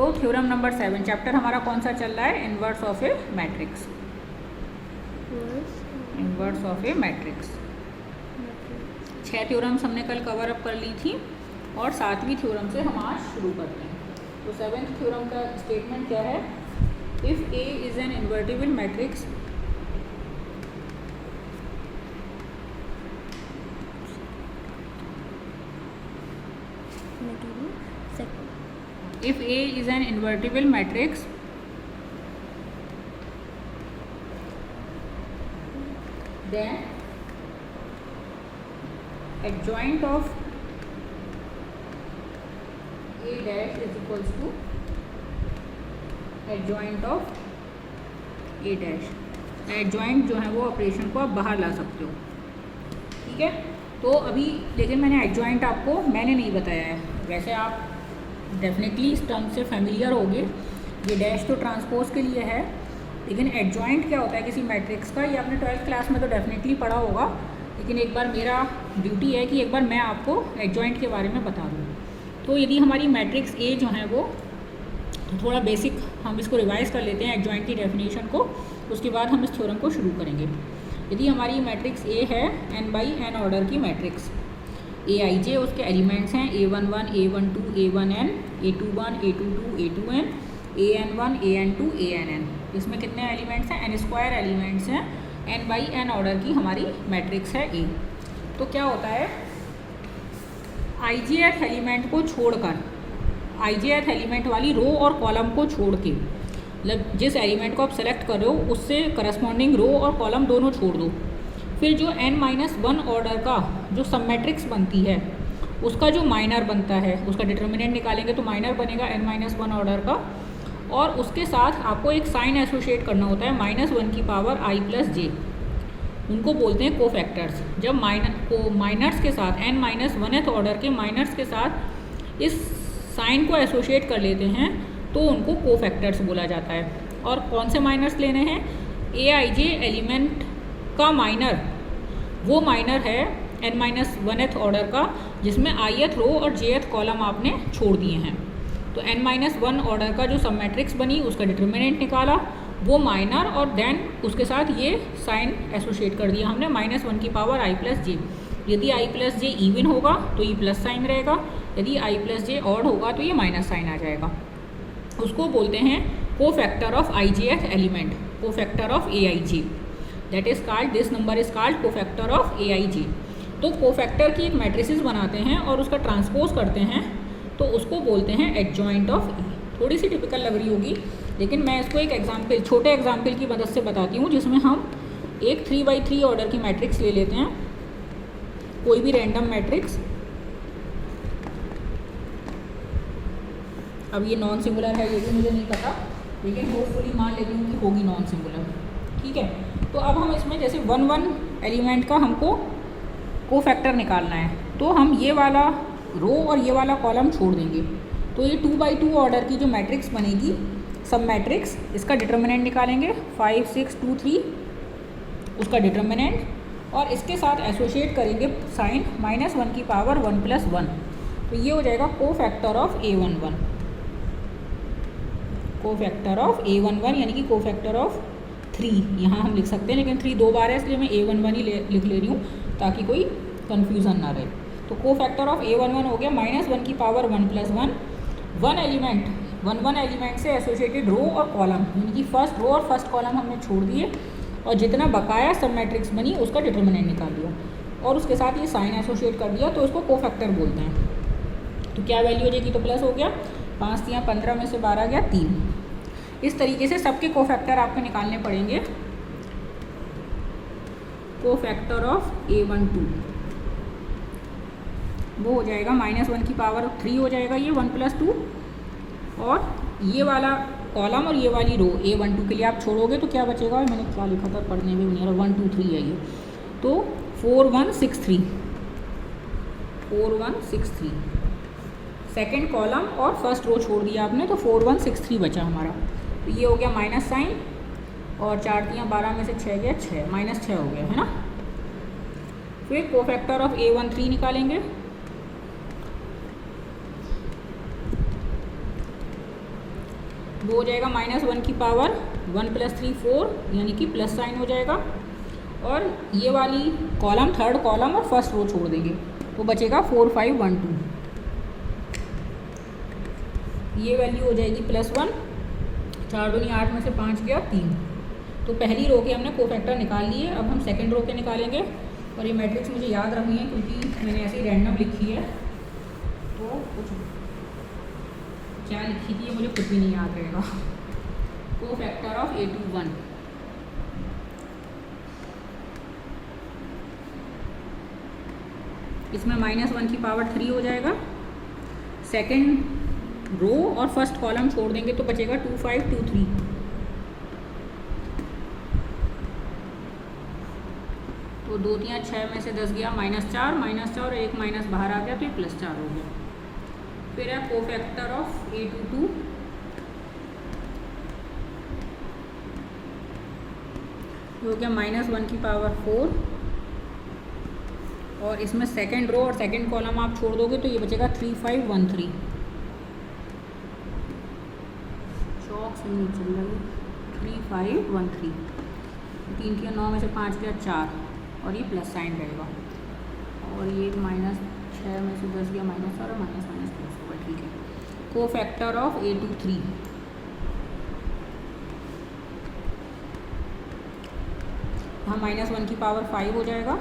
तो theorem number 7, chapter हमारा कौन सा चल रहा है? Inverse of A matrix. Inverse of A matrix. 6 theorems हमने कल कवर अप कर ली थी और 7वीं थ्योरम से हम आज शुरू करते हैं। तो 7th थ्योरम का स्टेटमेंट क्या है? If A is an invertible matrix if A is an invertible matrix then adjoint of A dash is equals to adjoint of A dash। Adjoint जो है वो ऑपरेशन को आप बाहर ला सकते हो, ठीक है। तो अभी लेकिन मैंने एडजॉइंट आपको मैंने नहीं बताया है, वैसे आप डेफिनेटली इस टर्म से फेमिलियर होगे। ये डैश तो ट्रांसपोज के लिए है, लेकिन एडजॉइंट क्या होता है किसी मैट्रिक्स का, ये आपने 12th क्लास में तो डेफिनेटली पढ़ा होगा, लेकिन एक बार मेरा ड्यूटी है कि एक बार मैं आपको एडजॉइंट के बारे में बता दूँ। तो यदि हमारी मैट्रिक्स ए जो है वो, तो थोड़ा बेसिक हम इसको रिवाइज़ कर लेते हैं एडजॉइंट की डेफिनेशन को, उसके बाद हम इस थ्योरम को शुरू करेंगे। यदि हमारी मैट्रिक्स ए है n×n ऑर्डर की मैट्रिक्स, Aij उसके एलिमेंट्स हैं a11, a12, a1n, a21, a22, a2n, an1, an2, ann। इसमें कितने एलिमेंट्स हैं? n² एलिमेंट्स हैं। n/n ऑर्डर की हमारी मैट्रिक्स है A। तो क्या होता है, ijth एलिमेंट को छोड़कर, ijth एलिमेंट वाली रो और कॉलम को छोड़ के, मतलब जिस एलिमेंट को आप सेलेक्ट कर रहे हो उससे करस्पॉन्डिंग रो और कॉलम दोनों छोड़ दो। फिर जो n-1 ऑर्डर का जो सब मैट्रिक्स बनती है उसका जो माइनर बनता है, उसका डिटर्मिनेंट निकालेंगे तो माइनर बनेगा n-1 ऑर्डर का, और उसके साथ आपको एक साइन एसोशिएट करना होता है -1 की पावर i+j। उनको बोलते हैं कोफैक्टर्स। जब माइनर्स के साथ n-1th ऑर्डर के माइनर्स के साथ इस साइन को एसोशिएट कर लेते हैं तो उनको कोफैक्टर्स बोला जाता है। और कौन से माइनर्स लेने हैं? Aij एलिमेंट का माइनर, वो माइनर है n-1th ऑर्डर का जिसमें ith रो और jth कॉलम आपने छोड़ दिए हैं। तो n-1 ऑर्डर का जो सब मैट्रिक्स बनी उसका डिटर्मिनेंट निकाला, वो माइनर, और देन उसके साथ ये साइन एसोशिएट कर दिया हमने -1 की पावर i+j। यदि i+j इवन होगा तो ये प्लस साइन रहेगा, यदि i+j ऑड होगा तो ये माइनस साइन आ जाएगा। उसको बोलते हैं cofactor of ijth element, cofactor of Aij। That is called, this number is called cofactor of Aij। तो कोफैक्टर की एक मैट्रिसेस बनाते हैं और उसका ट्रांसपोज करते हैं तो उसको बोलते हैं एडजॉइंट ऑफ ए। थोड़ी सी टिपिकल लग रही होगी, लेकिन मैं इसको एक एग्जाम्पल, छोटे एग्जाम्पल की मदद से बताती हूँ, जिसमें हम एक 3×3 ऑर्डर की मैट्रिक्स ले लेते हैं, कोई भी रैंडम मैट्रिक्स। अब ये नॉन सिंगुलर है, ये भी मुझे नहीं पता, लेकिन होपफुली मान लेती हूँ कि होगी नॉन सिंगुलर, ठीक है। तो अब हम इसमें जैसे 1 एलिमेंट का हमको कोफैक्टर निकालना है, तो हम ये वाला रो और ये वाला कॉलम छोड़ देंगे, तो ये 2×2 ऑर्डर की जो मैट्रिक्स बनेगी सब मैट्रिक्स, इसका डिटर्मिनेंट निकालेंगे 5, 6, 2, 3 उसका डिटर्मिनेंट, और इसके साथ एसोशिएट करेंगे साइन -1 की पावर 1+1। तो ये हो जाएगा cofactor of A11, cofactor of A11 यानी कि कोफैक्टर ऑफ 3 यहाँ हम लिख सकते हैं, लेकिन 3 2 बार है इसलिए मैं A11 ही लिख ले रही हूँ ताकि कोई कन्फ्यूज़न ना रहे। तो कोफैक्टर ऑफ A11 हो गया -1 की पावर 1+1। 1 एलिमेंट से एसोसिएटेड रो और कॉलम, यानी कि फर्स्ट रो और फर्स्ट कॉलम हमने छोड़ दिए और जितना बकाया सब मैट्रिक्स बनी उसका डिटर्मिनेंट निकाल दिया और उसके साथ ये साइन एसोशिएट कर दिया, तो उसको कोफैक्टर बोलते हैं। तो क्या वैल्यू हो जाएगी? तो प्लस हो गया, 5 × 15 में से 12 गया 3। इस तरीके से सबके कोफैक्टर आपको निकालने पड़ेंगे। कोफैक्टर ऑफ A12 वो हो जाएगा -1 की पावर 3 हो जाएगा ये 1+2, और ये वाला कॉलम और ये वाली रो A12 के लिए आप छोड़ोगे तो क्या बचेगा? मैंने क्या लिखा था पढ़ने में नहीं आ रहा, 1 2 3 है ये, तो 4163 सेकेंड कॉलम और फर्स्ट रो छोड़ दिया आपने, तो 4163 बचा हमारा। तो ये हो गया माइनस साइन, और 4 × 12 में से 6 गया 6, -6 हो गया, है ना। फिर कोफैक्टर ऑफ A13 निकालेंगे, वो हो जाएगा -1 की पावर 1 + 3 4, यानी कि प्लस साइन हो जाएगा। और ये वाली कॉलम, थर्ड कॉलम और फर्स्ट रो छोड़ देंगे तो बचेगा 4 5 1 2। ये वैल्यू हो जाएगी +1, 4 दूनी 8 में से 5 गया 3। तो पहली रो के हमने कोफैक्टर निकाल लिए। अब हम सेकंड रो के निकालेंगे। और ये मैट्रिक्स मुझे याद रखनी है क्योंकि मैंने ऐसे ही रैंडम लिखी है, तो कुछ क्या लिखी थी मुझे कुछ भी नहीं याद रहेगा। कोफैक्टर ऑफ A21, इसमें -1 की पावर 3 हो जाएगा। सेकंड रो और फर्स्ट कॉलम छोड़ देंगे तो बचेगा 2 5 2 3। तो 2 3 6 में से 10 गया -4 और एक माइनस बाहर आ गया तो ये +4 हो गया। फिर है कोफैक्टर ऑफ A22, जो क्या -1 की पावर 4, और इसमें सेकंड रो और सेकंड कॉलम आप छोड़ दोगे तो ये बचेगा 3 5 1 3। चौक से नहीं चल रही, 3 5 1 3। 3 के 9 में से 5 गया 4 और ये प्लस साइन रहेगा। और ये -6 में से 10 गया -4 और माइनस प्लस होगा। ठीक है। कोफैक्टर ऑफ A23, हाँ -1 की पावर 5 हो जाएगा।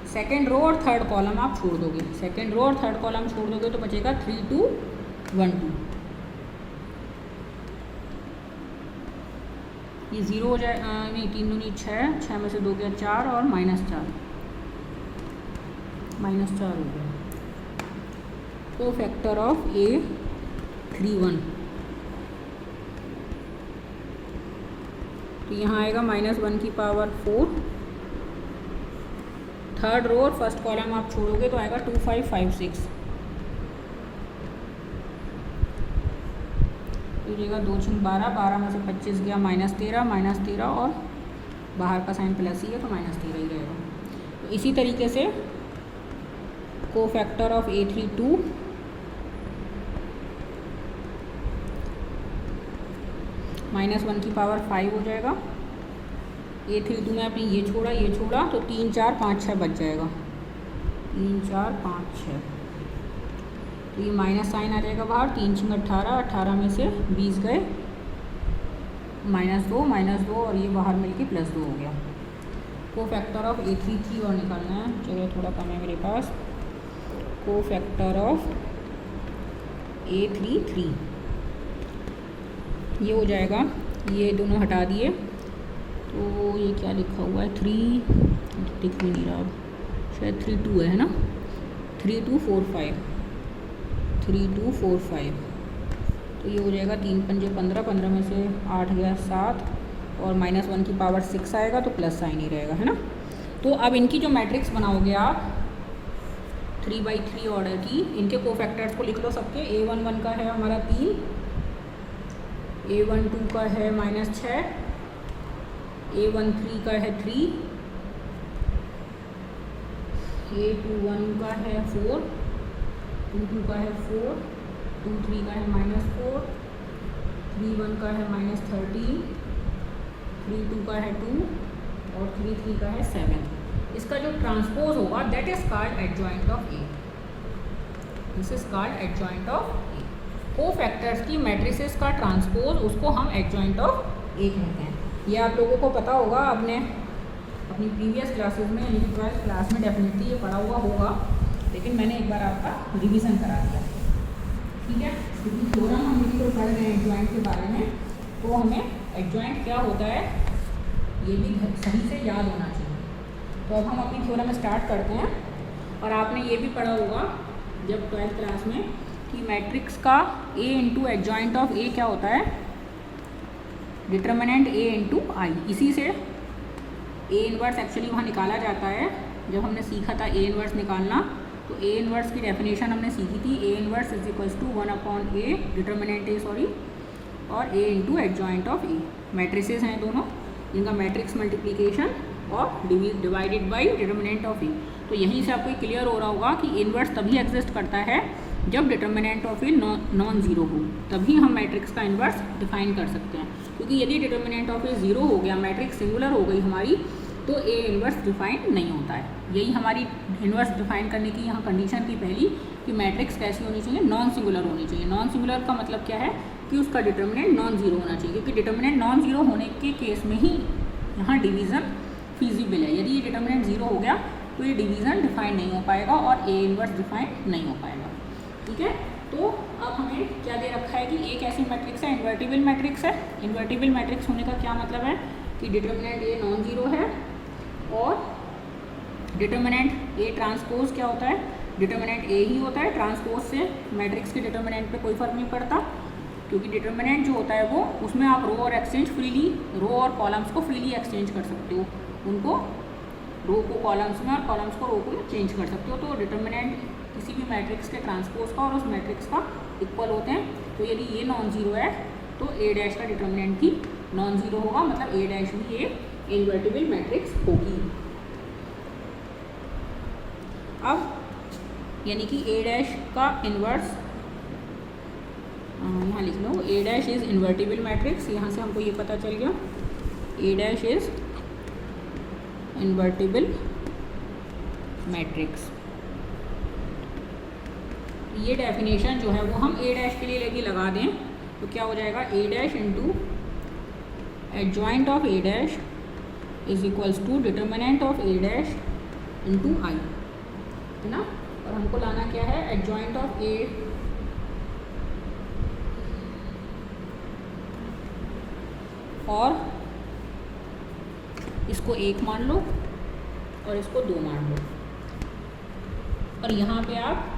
सेकेंड रो और थर्ड कॉलम आप छोड़ दोगे, सेकेंड रो और थर्ड कॉलम छोड़ दोगे तो बचेगा 3 2 1 2। ये 0 हो जाए, नहीं 3 दूनी 6, 6 में से 2 गया 4 और -4 हो गया। कोफैक्टर ऑफ A31, तो यहाँ आएगा -1 की पावर 4। थर्ड रो और फर्स्ट कॉलम आप छोड़ोगे तो आएगा 2 5 5 6। तो जाएगा 2 6 12, 12 में से 25 गया -13 और बाहर का साइन प्लस ही है तो -13 ही रहेगा। तो इसी तरीके से कोफैक्टर ऑफ A32, -1 की पावर 5 हो जाएगा। A32 में आपने ये छोड़ा तो 3 4 5 6 बच जाएगा, 3 4 5 6। तो ये माइनस साइन आ जाएगा बाहर, 3 6 18, 18 में से 20 गए -2 और ये बाहर मिलके +2 हो गया। कोफैक्टर ऑफ A33 और निकालना है, जगह थोड़ा कम है मेरे पास। कोफैक्टर ऑफ A33 ये हो जाएगा, ये दोनों हटा दिए तो ये क्या लिखा हुआ है 3, दिख भी नहीं रहा, शायद 3 2 है ना, 3 2 4 5, 3 2 4 5। तो ये हो जाएगा 3 पंजे 15, 15 में से 8 गया 7 और -1 की पावर 6 आएगा तो प्लस साइन ही रहेगा, है ना। तो अब इनकी जो मैट्रिक्स बनाओगे आप 3/3 ऑर्डर की, इनके कोफैक्टर्स को लिख लो सबके। A11 का है हमारा 3, A12 का है -6, A13 का है 3, A21 का है 4, 22 का है 4, 23 का है -4, 31 का है -13, 32 का है 2 और 33 का है 7। इसका जो ट्रांसपोज होगा that is called adjoint of A। This is called adjoint of A। Cofactors की मैट्रिसेस का ट्रांसपोज उसको हम एडजॉइंट ऑफ A कहते हैं। ये आप लोगों को पता होगा, आपने अपनी प्रीवियस क्लासेस में यानी कि 12th क्लास में डेफिनेटली ये पढ़ा हुआ होगा, लेकिन मैंने एक बार आपका रिवीजन करा दिया। ठीक है, क्योंकि थ्योरम हम यदि तो पढ़ रहे हैं एडजॉइंट के बारे में, तो हमें एडजॉइंट क्या होता है ये भी सही से याद होना चाहिए। तो अब हम अपनी थ्योरम स्टार्ट करते हैं। और आपने ये भी पढ़ा होगा जब 12th क्लास में कि मैट्रिक्स का A into adjoint of A क्या होता है, डिटर्मिनेंट A इंटू आई। इसी से A इनवर्स एक्चुअली वहाँ निकाला जाता है। जब हमने सीखा था A इनवर्स निकालना, तो A इनवर्स की डेफिनेशन हमने सीखी थी, A inverse is equals to 1/A determinant A sorry और A into adjoint of A। Matrices हैं दोनों, जिनका मैट्रिक्स मल्टीप्लिकेशन और divided by determinant of A। तो यहीं से आपको क्लियर हो रहा होगा कि इन्वर्स तभी एग्जिस्ट करता है जब determinant of a non zero हो, तभी हम मैट्रिक्स का इन्वर्स डिफाइन कर सकते हैं। क्योंकि यदि डिटर्मिनेंट ऑफ ए ज़ीरो हो गया, मैट्रिक्स सिंगुलर हो गई हमारी, तो ए इन्वर्स डिफाइन नहीं होता है। यही हमारी इन्वर्स डिफाइन करने की यहाँ कंडीशन थी पहली, कि मैट्रिक्स कैसी होनी चाहिए, नॉन सिंगुलर होनी चाहिए। नॉन सिंगुलर का मतलब क्या है कि उसका डिटर्मिनेंट नॉन ज़ीरो होना चाहिए, क्योंकि डिटर्मिनेंट नॉन ज़ीरो होने के केस में ही यहाँ डिवीज़न फीजिबल है। यदि ये डिटर्मिनेंट ज़ीरो हो गया तो ये डिवीज़न डिफाइन नहीं हो पाएगा और ए इन्वर्स डिफाइन नहीं हो पाएगा। ठीक है, तो अब हमें क्या दे रखा है कि एक ऐसी मैट्रिक्स है, इन्वर्टिबल मैट्रिक्स है। इन्वर्टिबल मैट्रिक्स होने का क्या मतलब है कि डिटर्मिनेंट ए नॉन ज़ीरो है और डिटर्मिनेंट ए ट्रांसपोज क्या होता है, डिटर्मिनेंट ए ही होता है। ट्रांसपोज से मैट्रिक्स के डिटर्मिनेंट पे कोई फ़र्क नहीं पड़ता, क्योंकि डिटर्मिनेंट जो होता है वो उसमें आप रो और एक्सचेंज फ्रीली, रो और कॉलम्स को फ्रीली एक्सचेंज कर सकते हो, उनको रो को कॉलम्स में और कॉलम्स को रो को चेंज कर सकते हो। तो डिटर्मिनेंट किसी भी मैट्रिक्स के ट्रांसपोज का और उस मैट्रिक्स का इक्वल होते हैं। तो यदि ये नॉन ज़ीरो है तो ए डैश का डिटर्मिनेंट भी नॉन ज़ीरो होगा, मतलब ए डैश भी ये इन्वर्टिबल मैट्रिक्स होगी। अब यानी कि ए डैश का इन्वर्स यहाँ लिख लो, ए डैश इज़ इन्वर्टिबल मैट्रिक्स। यहाँ से हमको ये पता चल गया A dash is invertible matrix. ये डेफिनेशन जो है वो हम ए डैश के लिए लेके लगा दें तो क्या हो जाएगा, A dash into adjoint of A dash is equals to determinant of A dash into I, है ना। और हमको लाना क्या है, एडजॉइंट ऑफ ए और इसको एक मान लो और इसको दो मान लो। और यहाँ पे आप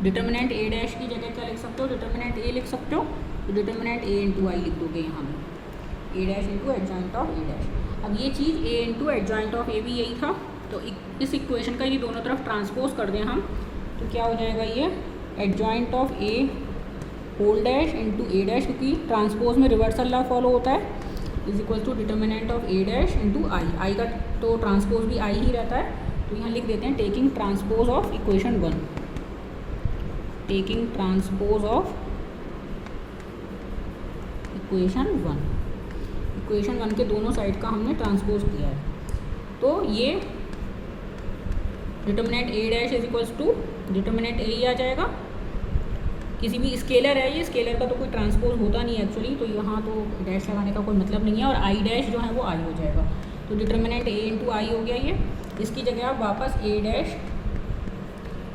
डिटर्मिनेंट ए डैश की जगह क्या लिख सकते हो, डिटर्मिनेंट ए लिख सकते हो, तो डिटर्मिनेंट ए इंटू आई लिख दोगे यहाँ पे, A dash into adjoint of A dash. अब ये चीज़ A into adjoint of A भी यही था, तो इस इक्वेशन का ये दोनों तरफ ट्रांसपोज कर दें हम, तो क्या हो जाएगा, ये adjoint of A whole dash into A dash, क्योंकि ट्रांसपोज में रिवर्सल लॉ फॉलो होता है, is equal to determinant of A dash into I. I का तो ट्रांसपोज भी आई ही रहता है, तो यहाँ लिख देते हैं taking transpose of equation one, taking transpose of equation one. Equation one के दोनों साइड का हमने ट्रांसपोज किया है, तो ये determinant A dash is equals to determinant A ही आ जाएगा। किसी भी स्केलर है, ये स्केलर का तो कोई ट्रांसपोज होता नहीं है एक्चुअली, तो यहाँ तो डैश लगाने का कोई मतलब नहीं है, और आई डैश जो है वो आई हो जाएगा, तो डिटर्मिनेंट ए इंटू आई हो गया ये। इसकी जगह आप वापस A dash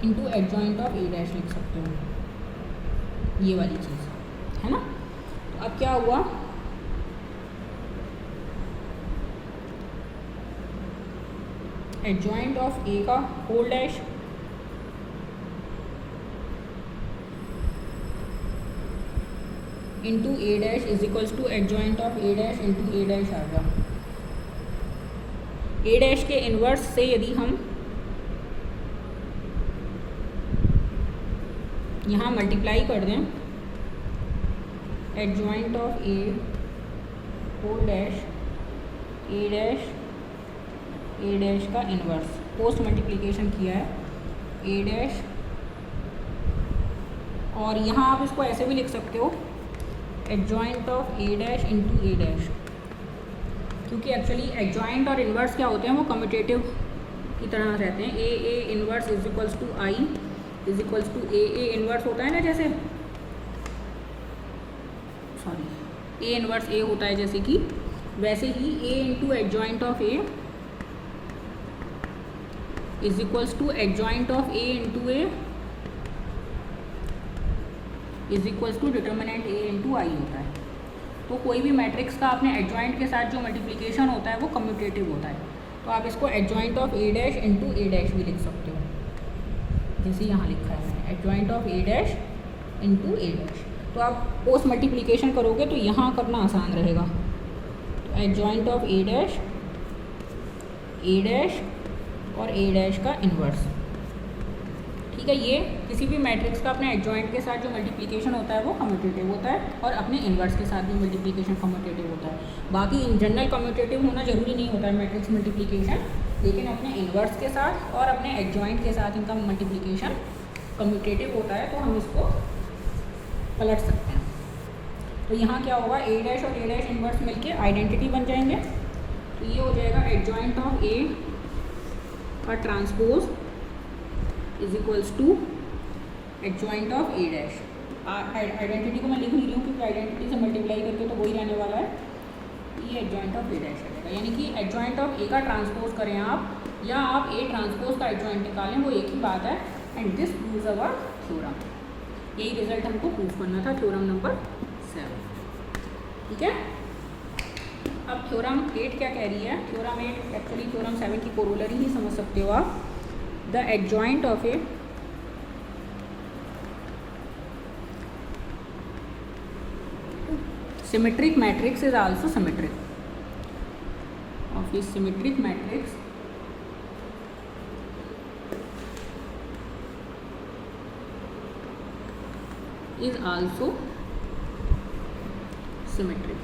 into adjoint of A dash लिख सकते हो, ये वाली चीज़ है ना। तो अब क्या हुआ, एडजॉइंट ऑफ ए का whole dash into A dash is equals to adjoint of A dash into A dash आ गया। ए डैश के इन्वर्स से यदि हम यहाँ मल्टीप्लाई कर दें adjoint of A whole dash A dash का इन्वर्स, पोस्ट मल्टीप्लिकेशन किया है ए डैश, और यहाँ आप इसको ऐसे भी लिख सकते हो adjoint of A dash into A dash, क्योंकि एक्चुअली एडजॉइंट और इन्वर्स क्या होते हैं, वो कम्यूटेटिव की तरह रहते हैं। A inverse is equals to I is equals to A inverse होता है ना, जैसे सॉरी ए इन्वर्स ए होता है जैसे कि, वैसे ही A into adjoint of A is equals to adjoint of A into A is equals to determinant A into I होता है। तो कोई भी मैट्रिक्स का अपने एडजॉइंट के साथ जो मल्टीप्लिकेशन होता है वो कम्यूटेटिव होता है, तो आप इसको adjoint of A dash into A dash भी लिख सकते हो, जैसे यहाँ लिखा है मैंने adjoint of A dash into A dash. तो आप पोस्ट मल्टीप्लिकेशन करोगे तो यहाँ करना आसान रहेगा, तो एडजॉइंट ऑफ ए डैश और ए डैश का इन्वर्स, ठीक है। ये किसी भी मैट्रिक्स का अपने एडजॉइंट के साथ जो मल्टीप्लिकेशन होता है वो कम्यूटेटिव होता है, और अपने इन्वर्स के साथ भी मल्टीप्लिकेशन कम्यूटेटिव होता है। बाकी इन जनरल कम्यूटेटिव होना जरूरी नहीं होता है मैट्रिक्स मल्टीप्लिकेशन, लेकिन अपने इन्वर्स के साथ और अपने एडजॉइंट के साथ इनका मल्टीप्लिकेशन कम्यूटेटिव होता है, तो हम इसको पलट सकते हैं। तो यहाँ क्या होगा, ए डैश और ए डैश इन्वर्स मिलके आइडेंटिटी बन जाएंगे। तो ये हो जाएगा एडजॉइंट ऑफ ए का transpose is equals to adjoint of A dash. Identity को मैं लिख नहीं रही हूँ क्योंकि आइडेंटिटी से मल्टीप्लाई करके तो वही रहने वाला है, ये एडजॉइंट ऑफ ए डैश रहेगा। यानी कि एडजॉइंट ऑफ ए का ट्रांसपोज करें आप, या आप ए ट्रांसपोज का एडजॉइंट निकालें, वो एक ही बात है। And this proves our theorem. यही रिजल्ट हमको प्रूव करना था, थ्योरम नंबर 7। ठीक है। अब थ्योरम 8 क्या कह रही है? थ्योरम 8 एक्चुअली थ्योरम 7 की कोरोलरी ही समझ सकते हो आप। The adjoint of A symmetric matrix is also symmetric of a symmetric matrix is also symmetric।